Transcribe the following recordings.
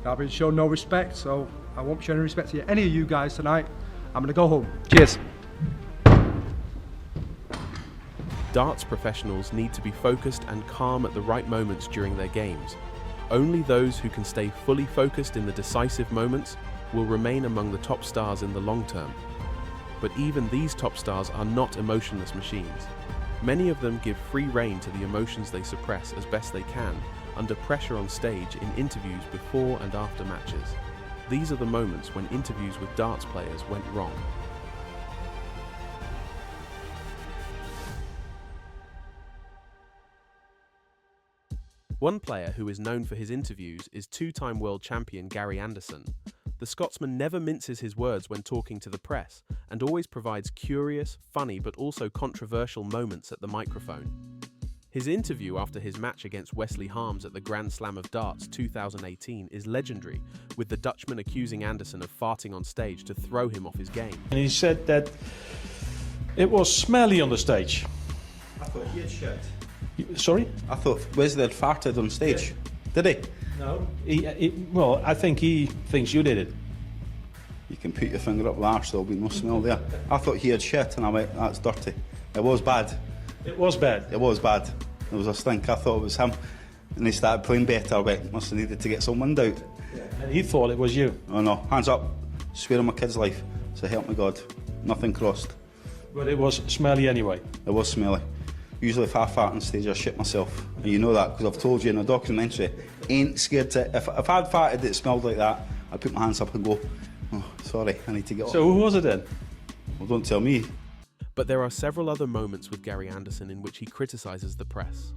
I've been shown no respect, so I won't show any respect to any of you guys tonight. I'm going to go home. Cheers. Darts professionals need to be focused and calm at the right moments during their games. Only those who can stay fully focused in the decisive moments will remain among the top stars in the long term. But even these top stars are not emotionless machines. Many of them give free rein to the emotions they suppress as best they can under pressure on stage in interviews before and after matches. These are the moments when interviews with darts players went wrong. One player who is known for his interviews is two-time world champion Gary Anderson. The Scotsman never minces his words when talking to the press and always provides curious, funny but also controversial moments at the microphone. His interview after his match against Wesley Harms at the Grand Slam of Darts 2018 is legendary, with the Dutchman accusing Anderson of farting on stage to throw him off his game. And he said that it was smelly on the stage. I thought he had shit. Sorry? I thought Wesley had farted on stage. Did he? No. Well, I think he thinks you did it. You can put your finger up the arse, there'll be no smell there. I thought he had shit and I went, that's dirty. It was bad. It was bad. It was bad. There was a stink. I thought it was him. And he started playing better. I went, must have needed to get some wind out. And he thought it was you. Oh no, hands up. Swear on my kid's life. So help me God. Nothing crossed. But it was smelly anyway. It was smelly. Usually if I fart on stage I shit myself. And you know that because I've told you in a documentary. Ain't scared to... If I'd farted that smelled like that, I'd put my hands up and go, oh, sorry, I need to get off. So who was it then? Well, don't tell me. But there are several other moments with Gary Anderson in which he criticises the press.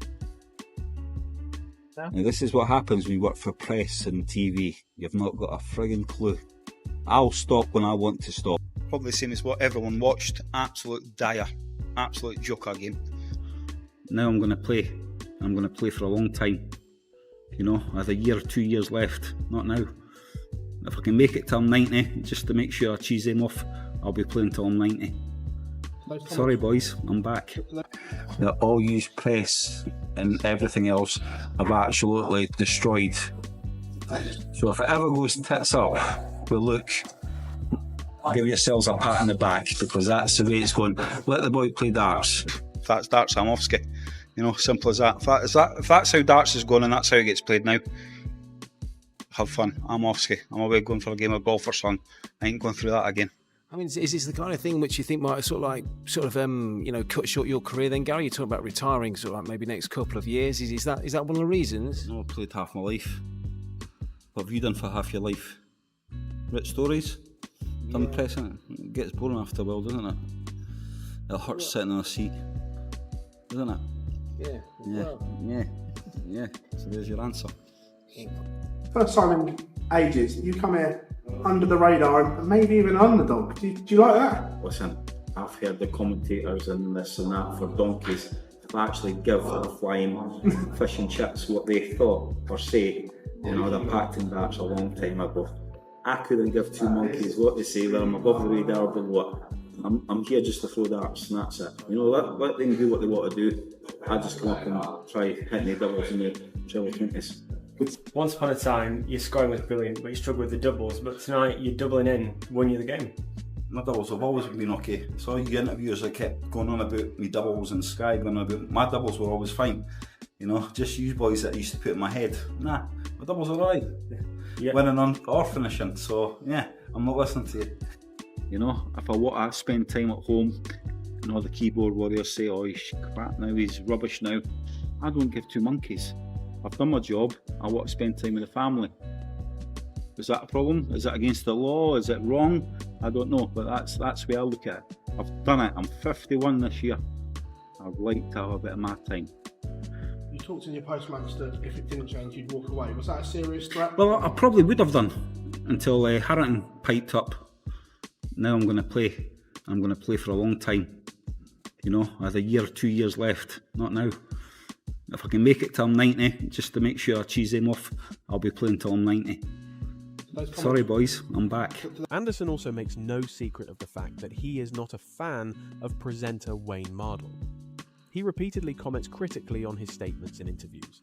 Now, this is what happens when you work for press and TV. You've not got a friggin' clue. I'll stop when I want to stop. Probably the same as what everyone watched. Absolute dire. Absolute joker game. Now I'm going to play. I'm going to play for a long time. You know, I have a year or 2 years left. Not now. If I can make it till I'm 90, just to make sure I cheese them off, I'll be playing till I'm 90. Sorry boys, I'm back. The all-use press and everything else have absolutely destroyed. So if it ever goes tits up, well look, give yourselves a pat on the back because that's the way it's going. Let the boy play darts. If that's darts, I'm off-ski. You know, simple as that. If that's how darts is going and that's how it gets played now, have fun. I'm off-ski. I'm away going for a game of golf or something. I ain't going through that again. I mean, is this the kind of thing which you think might sort of cut short your career then, Gary? You're talking about retiring sort of like maybe next couple of years. Is that one of the reasons? No, I've played half my life. What have you done for half your life? Write stories? Done pressing? It gets boring after a while, doesn't it? It hurts sitting in a seat, doesn't it? Yeah. So there's your answer. First time in ages, you come here under the radar and maybe even underdog. Do you like that? Listen, I've heard the commentators and this and that for donkeys to actually give the flying fish and chips what they thought or say. You know, they're packed in darts a long time ago. I couldn't give two monkeys what they say, whether I'm above the radar or below it. I'm here just to throw darts and that's it. You know, let them do what they want to do. I just come up and try hitting the doubles in the treble 20s. Once upon a time, your scoring was brilliant, but you struggled with the doubles. But tonight, you're doubling in, won you the game. My doubles have always been okay. So you interviews that kept going on about me doubles and Sky going on about my doubles were always fine. You know, just you boys that used to put in my head. Nah, my doubles are alright. Yeah. Winning on or finishing. So yeah, I'm not listening to you. You know, if I spend time at home and all the keyboard warriors say, oh, he's crap now, he's rubbish now, I don't give two monkeys. I've done my job, I want to spend time with the family. Is that a problem? Is that against the law? Is it wrong? I don't know, but that's the way I look at it. I've done it, I'm 51 this year. I'd like to have a bit of my time. You talked in your post-match that if it didn't change, you'd walk away. Was that a serious threat? Well, I probably would have done until Harrington piped up. Now I'm going to play. I'm going to play for a long time. You know, I have a year or 2 years left, not now. If I can make it till I'm 90, just to make sure I cheese them off, I'll be playing till I'm 90. Sorry boys, I'm back. Anderson also makes no secret of the fact that he is not a fan of presenter Wayne Mardle. He repeatedly comments critically on his statements in interviews.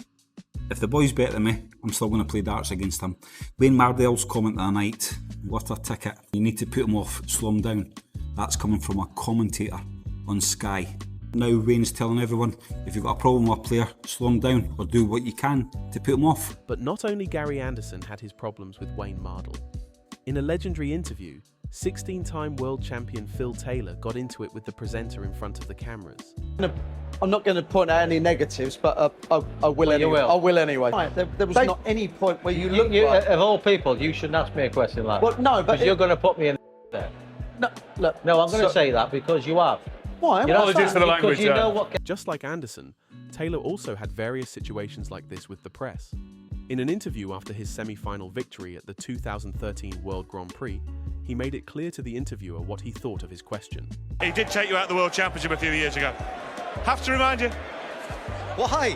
If the boy's better than me, I'm still going to play darts against him. Wayne Mardell's comment the other night, what a ticket. You need to put him off, slow him down. That's coming from a commentator on Sky. Now Wayne's telling everyone, if you've got a problem with a player, slow him down or do what you can to put him off. But not only Gary Anderson had his problems with Wayne Mardle. In a legendary interview, 16-time world champion Phil Taylor got into it with the presenter in front of the cameras. I'm not going to point out any negatives, but I will anyway. I will anyway. Right, there was not any point where you look like... Of all people, you shouldn't ask me a question like that. Well, no, but... Because you're going to put me in there. No, look... No, I'm going to say that because you have. Why? Apologies for the language. You know what... Just like Anderson, Taylor also had various situations like this with the press. In an interview after his semi-final victory at the 2013 World Grand Prix, he made it clear to the interviewer what he thought of his question. He did take you out of the World Championship a few years ago. Have to remind you. Why?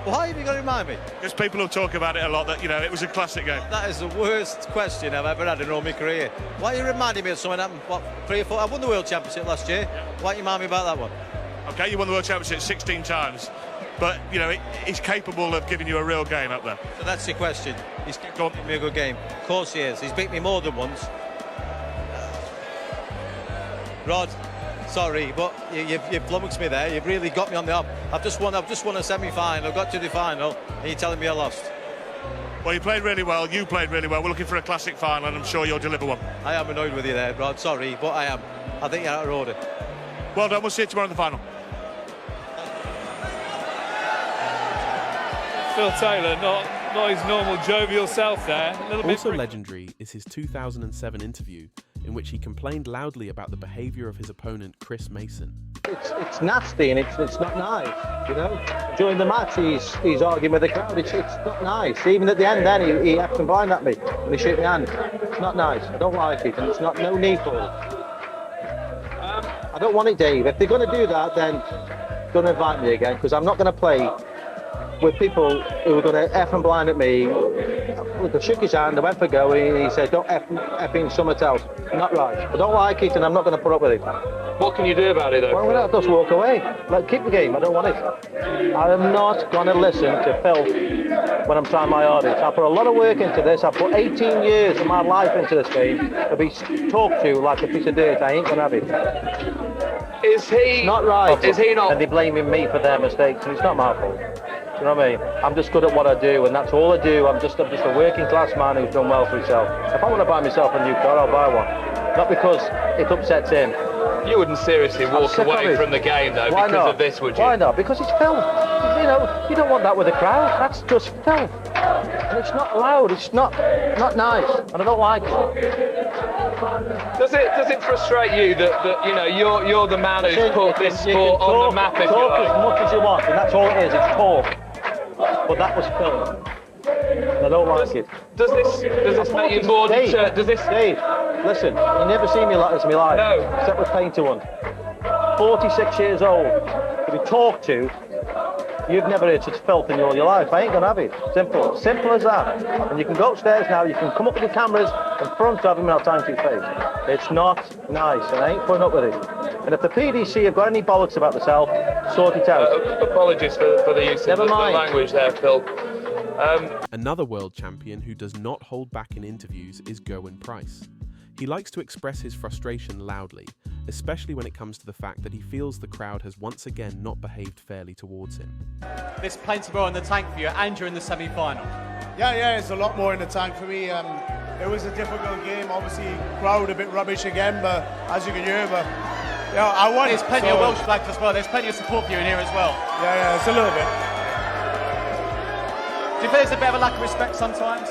Why have you got to remind me? Because people will talk about it a lot, that, you know, it was a classic game. That is the worst question I've ever had in all my career. Why are you reminding me of something that happened, what, 3 or 4? I won the World Championship last year. Why don't you remind me about that one? OK, you won the World Championship 16 times. But, you know, he's capable of giving you a real game up there. So that's your question. He's giving me a good game. Of course he is. He's beat me more than once. Rod, sorry, but you've flummoxed me there. You've really got me on the up. I've just won a semi-final. I've got to the final, and you're telling me I lost. Well, you played really well. You played really well. We're looking for a classic final, and I'm sure you'll deliver one. I am annoyed with you there, Rod. Sorry, but I am. I think you're out of order. Well done. We'll see you tomorrow in the final. Phil Taylor, not his normal jovial self there. Also legendary is his 2007 interview, in which he complained loudly about the behaviour of his opponent Chris Mason. It's nasty and it's not nice, you know. During the match, he's arguing with the crowd. It's not nice. Even at the end, then he acting blind at me and he shook my hand. It's not nice. I don't like it, and it's not no need for it. I don't want it, Dave. If they're going to do that, then don't invite me again, because I'm not going to play with people who are going to F and blind at me. Look, I shook his hand, I went for go, and he said, don't F in somewhere else. Not right. I don't like it, and I'm not going to put up with it. What can you do about it, though? Well, I'll just walk away. Like, keep the game. I don't want it. I am not going to listen to Phil when I'm trying my hardest. I put a lot of work into this. I put 18 years of my life into this game. To be talked to like a piece of dirt, I ain't going to have it. Is he... It's not right. Is he not... And they're blaming me for their mistakes, and it's not my fault. You know what I mean? I'm just good at what I do, and that's all I do. I'm just a working class man who's done well for himself. If I want to buy myself a new car, I'll buy one. Not because it upsets him. You wouldn't seriously walk away from the game, though, Why because not? of this, would you? Why not? Because it's filth. You know, you don't want that with a crowd. That's just filth. And it's not loud. It's not nice. And I don't like it. Does it frustrate you that you know you're the man who's put this sport on the map, if you talk like? as much as you want, and that's all it is. It's talk. But that was filth. I don't like it. Does this make you more deterred? Does this... Dave, listen, you never seen me like this in my life. No. Except with painter one. 46 years old. To be talked to, you've never heard such filth in all your life. I ain't gonna have it. Simple. Simple as that. And you can go upstairs now, you can come up with your cameras in front of him and I'll time to your face. It's not nice, and I ain't putting up with it. And if the PDC have got any bollocks about themselves, sort it out. Apologies for the use of the language there, Phil. Another world champion who does not hold back in interviews is Gerwyn Price. He likes to express his frustration loudly, especially when it comes to the fact that he feels the crowd has once again not behaved fairly towards him. There's plenty more in the tank for you, and you're in the semi-final. Yeah, it's a lot more in the tank for me. It was a difficult game. Obviously, crowd a bit rubbish again, but as you can hear, yeah, I won. There's plenty of Welsh flags as well. There's plenty of support for you in here as well. Yeah, it's a little bit. Do you feel there's a bit of a lack of respect sometimes?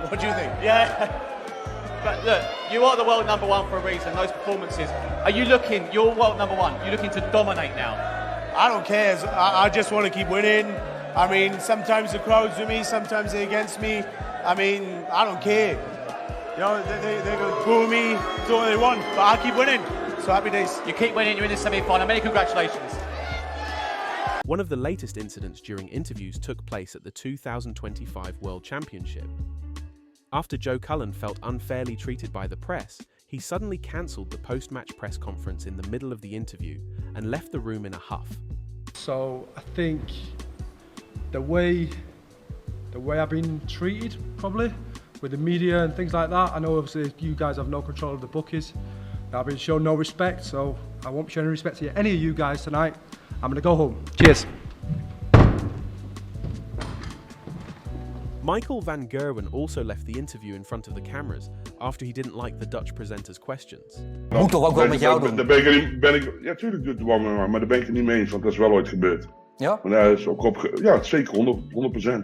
What do you think? Yeah. But look, you are the world number one for a reason. Those performances. Are you looking? You're world number one. You're looking to dominate now. I don't care. I just want to keep winning. I mean, sometimes the crowd's with me, sometimes they're against me. I mean, I don't care. You know, they're going to boo me, do what they want, but I'll keep winning. So happy days. You keep winning. You're in the semi-final. Many congratulations. One of the latest incidents during interviews took place at the 2025 World Championship. After Joe Cullen felt unfairly treated by the press, he suddenly cancelled the post-match press conference in the middle of the interview and left the room in a huff. So I think the way I've been treated, probably, with the media and things like that. I know obviously you guys have no control of the bookies. I've been shown no respect, so I won't show any respect to any of you guys tonight. I'm going to go home. Cheers. Michael van Gerwen also left the interview in front of the cameras after he didn't like the Dutch presenter's questions. Moet toch ook wel met jou doen? Daar ja, tuurlijk doet het wel met mij, maar daar ben ik het niet mee eens, want dat is wel ooit gebeurd. Ja? Maar hij is ook ja, zeker 100%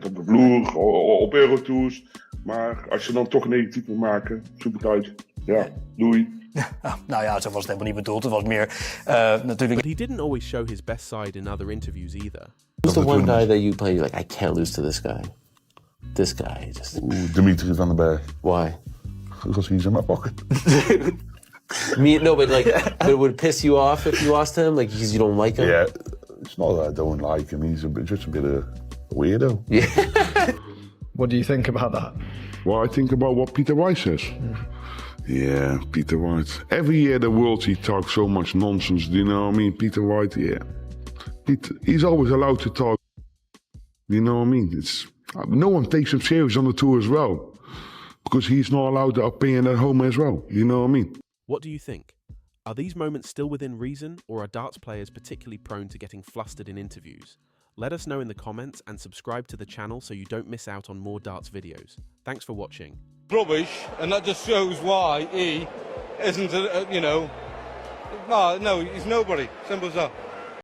op de vloer, op Eurotours. Maar als je dan toch negatief moet maken, zoek het uit. Ja, doei. Nou ja, zo was het helemaal niet bedoeld. Het was meer natuurlijk. But he didn't always show his best side in other interviews either. Who's the one guy that you play? You're like, I can't lose to this guy. This guy just. Dimitri van den Berg. Why? Because he's in my pocket. No, but like, it would piss you off if you lost to him, like because you don't like him. Yeah, it's not that I don't like him. He's just a bit of a weirdo. Yeah. What do you think about that? Well, I think about what Peter White says. Yeah, Peter White. Every year the Worlds he talks so much nonsense. Do you know what I mean? Peter White, yeah. He's always allowed to talk. You know what I mean? No one takes him serious on the tour as well. Because he's not allowed the opinion at home as well. You know what I mean? What do you think? Are these moments still within reason, or are darts players particularly prone to getting flustered in interviews? Let us know in the comments and subscribe to the channel so you don't miss out on more darts videos. Thanks for watching. Rubbish, and that just shows why he isn't, no, he's nobody. Simple as that.